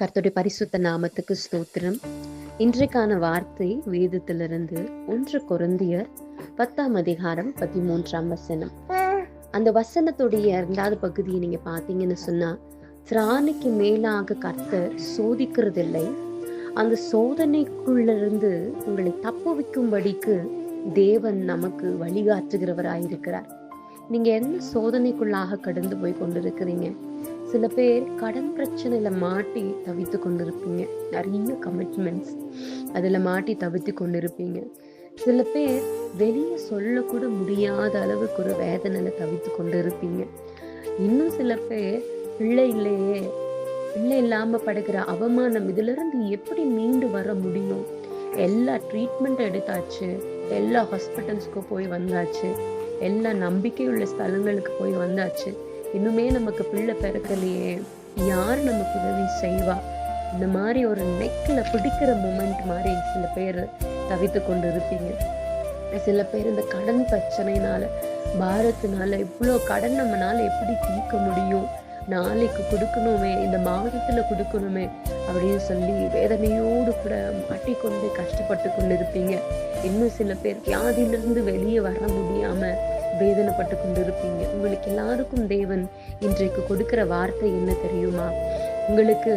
கர்த்தருடைய பரிசுத்த நாமத்துக்கு ஸ்தோத்திரம். இன்றைக்கான வார்த்தை வேதத்திலிருந்து 1 கொரிந்தியர் 10:13 அந்த வசனத்துடைய 2வது பகுதியை நீங்க பார்த்தீங்கன்னு சொன்னா, திராணிக்கு மேலாக கர்த்தர் சோதிக்கிறதில்லை, அந்த சோதனைக்குள்ளிருந்து உங்களை தப்புவிக்கும்படிக்கு தேவன் நமக்கு வழிகாட்டுகிறவராயிருக்கிறார். நீங்க என்ன சோதனைக்குள்ளாக கடந்து போய் கொண்டிருக்கிறீங்க? சில பேர் கடன் பிரச்சனையில மாட்டி தவித்து கொண்டிருப்பீங்க. நிறைய கமிட்மெண்ட்ஸ் அதுல மாட்டி தவித்து கொண்டிருப்பீங்க. சில பேர் வெளியே சொல்லக்கூட முடியாத அளவுக்கு ஒரு வேதனையில தவித்து கொண்டிருப்பீங்க. இன்னும் சில பேர் பிள்ளை இல்லாம படுகிற அவமானம், இதுல இருந்து எப்படி மீண்டு வர முடியும்? எல்லா ட்ரீட்மெண்ட் எடுத்தாச்சு, எல்லா ஹாஸ்பிட்டல்ஸ்க்கு போய் வந்தாச்சு, எல்லா நம்பிக்கையுள்ள ஸ்தலங்களுக்கு போய் வந்தாச்சு, இன்னுமே நமக்கு பிள்ளை பிறக்கலையே, யார் நமக்கு உதவி செய்வா? இந்த மாதிரி ஒரு நெக்ல பிடிக்கிற மூமெண்ட் மாதிரி சில பேர் தவித்து கொண்டு இருப்பீங்க. சில பேர் இந்த கடன் பிரச்சனைனால, பாரத்தினால, இவ்வளோ கடன் நம்மனால எப்படி தீர்க்க முடியும், நாளைக்கு கொடுக்கணுமே, இந்த மாதத்துல கொடுக்கணுமே அப்படின்னு சொல்லி வேதனையோடு கூட மாட்டிக்கொண்டு கஷ்டப்பட்டு கொண்டு இருப்பீங்க. இன்னும் சில பேர் வியாதியிலிருந்து வெளியே வர முடியாம வேதனைப்பட்டு கொண்டு இருப்பீங்க. உங்களுக்கு எல்லாருக்கும் தேவன் இன்றைக்கு கொடுக்கிற வார்த்தை என்ன தெரியுமா? உங்களுக்கு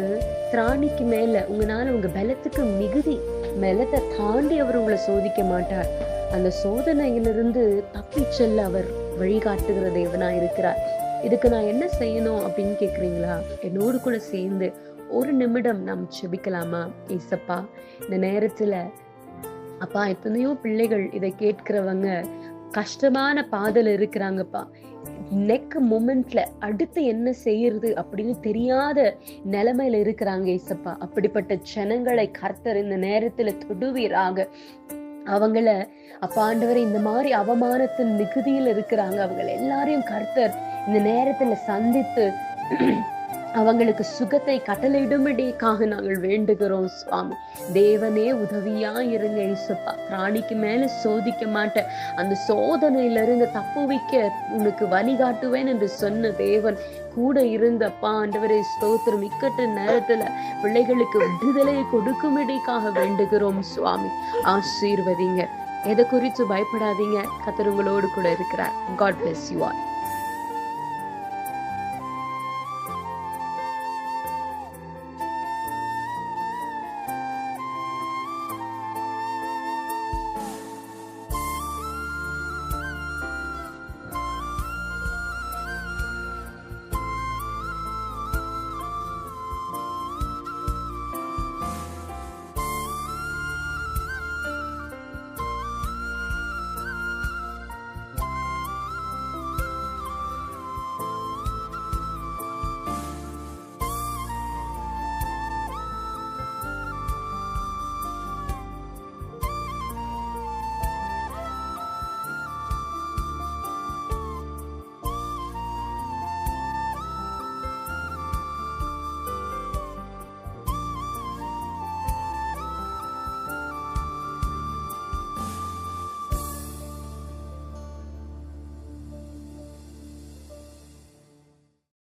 திராணிக்கு மேல, உங்களால உங்க பலத்துக்கு மிகுதி பலத்தை தாண்டி அவர் உங்களை சோதிக்க மாட்டார். அந்த சோதனையிலிருந்து தப்பி செல்ல அவர் வழிகாட்டுகிற தேவனா இருக்கிறார். இதுக்கு நான் என்ன செய்யணும் அப்படின்னு கேக்குறீங்களா? என்னோடு கூட சேர்ந்து ஒரு நிமிடம் நாம் செபிக்கலாமா? ஏசப்பா, இந்த நேரத்துல அப்பா, எத்தனையோ பிள்ளைகள் இதை கேட்கிறவங்க கஷ்டமான பாதையில இருக்கிறாங்கப்பா. நெக் மொமெண்ட்ல அடுத்து என்ன செய்யறது அப்படின்னு தெரியாத நிலைமையில இருக்கிறாங்க ஏசப்பா. அப்படிப்பட்ட ஜனங்களை கர்த்தர் இந்த நேரத்துல தொடுவீராக. அவங்கள அப்பா ஆண்டவரே, இந்த மாதிரி அவமானத்தின் மிகுதியில் இருக்கிறாங்க, அவங்க எல்லாரையும் கர்த்தர் இந்த நேரத்துல சந்தித்து அவங்களுக்கு சுகத்தை கட்டளையிடும்படிக்காக நாங்கள் வேண்டுகிறோம் சுவாமி. தேவனே உதவியா இருங்க இயேசுப்பா. பிராணிக்கு மேல சோதிக்க மாட்டேன், அந்த சோதனையில இருந்து தப்புவிக்க உனக்கு வழிகாட்டுவேன் என்று சொன்ன தேவன் கூட இருந்தப்பா ஆண்டவரே ஸ்தோத்திரம். இக்கட்ட நேரத்துல பிள்ளைகளுக்கு விடுதலையை கொடுக்கும்படிக்காக வேண்டுகிறோம் சுவாமி. ஆசீர்வதிங்க. எதை குறித்து பயப்படாதீங்க, கர்த்தர் உங்களோடு கூட இருக்கிறார். God bless you all.